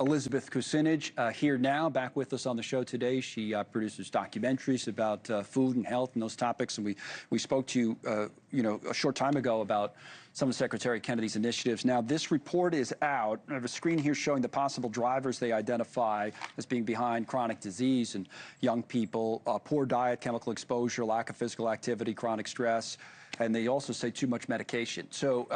Elizabeth Kucinich here now, back with us on the show today. She produces documentaries about food and health and those topics. And we spoke to you, a short time ago about some of Secretary Kennedy's initiatives. Now, this report is out. I have a screen here showing the possible drivers they identify as being behind chronic disease in young people: poor diet, chemical exposure, lack of physical activity, chronic stress. And they also say too much medication. So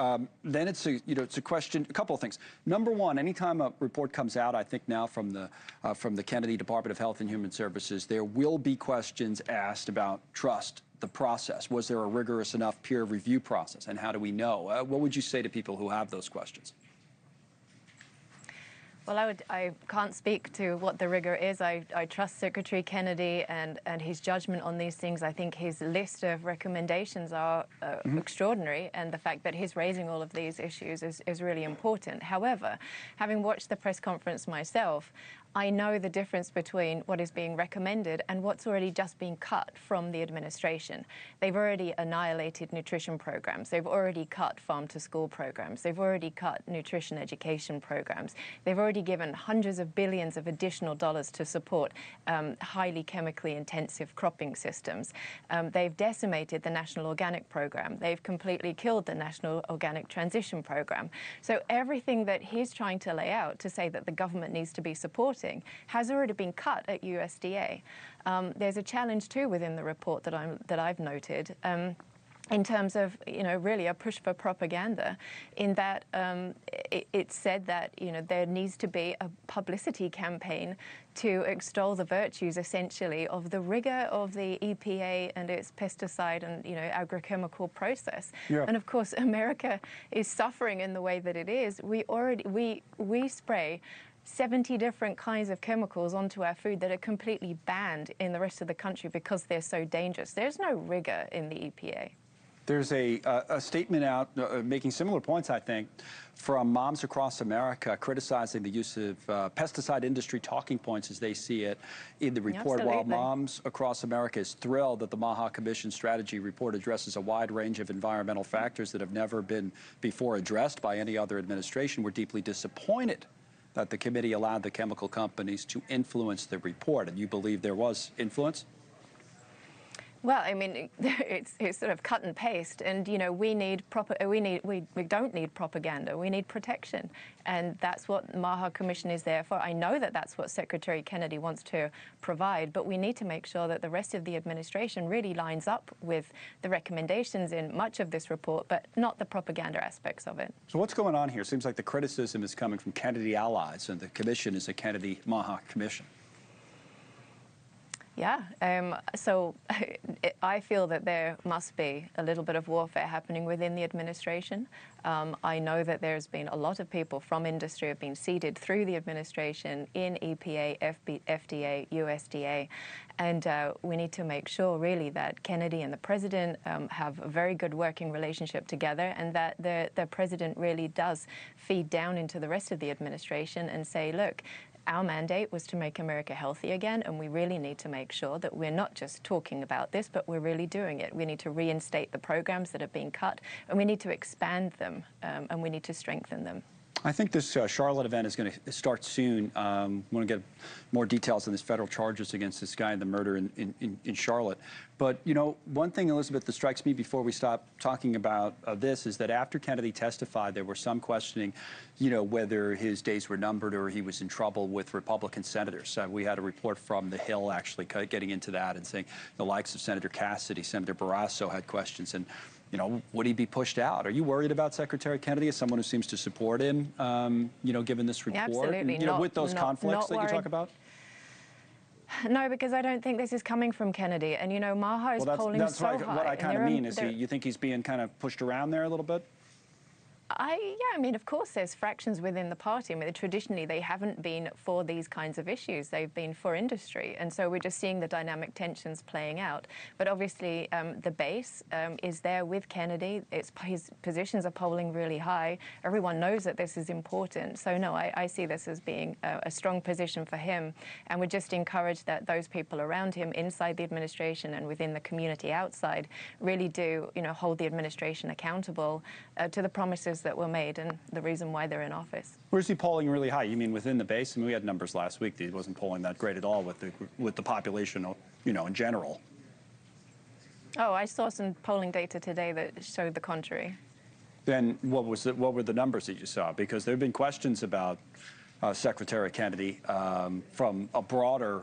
then it's a question, a couple of things. Number one, anytime a report comes out, I think now from the Kennedy Department of Health and Human Services, there will be questions asked about trust, the process. Was there a rigorous enough peer review process, and how do we know? What would you say to people who have those questions? Well, I can't speak to what the rigor is. I trust Secretary Kennedy and his judgment on these things. I think his list of recommendations are extraordinary, and the fact that he's raising all of these issues is really important. However, having watched the press conference myself, I know the difference between what is being recommended and what's already just been cut from the administration. They've already annihilated nutrition programs. They've already cut farm-to-school programs. They've already cut nutrition education programs. They've already given hundreds of billions of additional dollars to support highly chemically intensive cropping systems. They've decimated the National Organic Program. They've completely killed the National Organic Transition Program. So everything that he's trying to lay out to say that the government needs to be supporting has already been cut at USDA. There's a challenge too within the report that I've noted. In terms of, really a push for propaganda, in that it said that, there needs to be a publicity campaign to extol the virtues, essentially, of the rigor of the EPA and its pesticide and, agrochemical process. Yeah. And of course, America is suffering in the way that it is. We spray 70 different kinds of chemicals onto our food that are completely banned in the rest of the country because they're so dangerous. There's no rigor in the EPA. There's a statement out making similar points, I think, from moms across America criticizing the use of pesticide industry talking points as they see it in the report. Absolutely. While Moms Across America is thrilled that the MAHA Commission strategy report addresses a wide range of environmental factors that have never been before addressed by any other administration, we're deeply disappointed that the committee allowed the chemical companies to influence the report. And you believe there was influence? Well, I mean, it's sort of cut and paste, and we don't need propaganda. We need protection, and that's what the MAHA Commission is there for. I know that that's what Secretary Kennedy wants to provide, but we need to make sure that the rest of the administration really lines up with the recommendations in much of this report, but not the propaganda aspects of it. So what's going on here? It seems like the criticism is coming from Kennedy allies, and the commission is a Kennedy MAHA Commission. Yeah, so I feel that there must be a little bit of warfare happening within the administration. I know that there's been a lot of people from industry have been seeded through the administration in EPA, FDA, USDA, and we need to make sure really that Kennedy and the president have a very good working relationship together, and that the president really does feed down into the rest of the administration and say, look, our mandate was to make America healthy again, and we really need to make sure that we're not just talking about this, but we're really doing it. We need to reinstate the programs that have been cut, and we need to expand them, and we need to strengthen them. I think this Charlotte event is going to start soon. I want to get more details on this federal charges against this guy and the murder in Charlotte. But, one thing, Elizabeth, that strikes me before we stop talking about this is that after Kennedy testified, there was some questioning, whether his days were numbered or he was in trouble with Republican senators. We had a report from The Hill actually getting into that and saying the likes of Senator Cassidy, Senator Barrasso had questions. And would he be pushed out? Are you worried about Secretary Kennedy as someone who seems to support him, given this report? Absolutely. And, with those conflicts that you talk about? No, because I don't think this is coming from Kennedy. And, MAHA is polling so high. What I kind of mean is you think he's being kind of pushed around there a little bit? Yeah, I mean, of course, there's fractions within the party. I mean, traditionally, they haven't been for these kinds of issues. They've been for industry. And so we're just seeing the dynamic tensions playing out. But obviously, the base is there with Kennedy. His positions are polling really high. Everyone knows that this is important. So, no, I see this as being a strong position for him. And we're just encouraged that those people around him inside the administration and within the community outside really do, hold the administration accountable to the promises choices that were made and the reason why they're in office. Where's he polling really high? You mean within the base? I mean, we had numbers last week that he wasn't polling that great at all with the population, you know, in general. Oh, I saw some polling data today that showed the contrary. Then what were the numbers that you saw? Because there have been questions about Secretary Kennedy from a broader,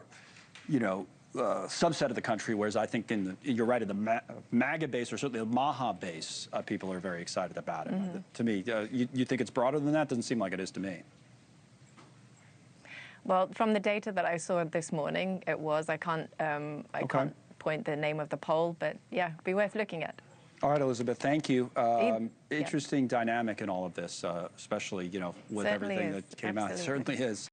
you know, subset of the country, whereas I think you're right, in the MAGA base, or certainly the MAHA base, people are very excited about it. Mm-hmm. To me, you think it's broader than that? Doesn't seem like it is to me. Well, from the data that I saw this morning, it was. I can't point the name of the poll, but yeah, be worth looking at. All right, Elizabeth, thank you. Interesting dynamic in all of this, especially, you know, with Certainly everything is. that came out. It Absolutely. certainly is.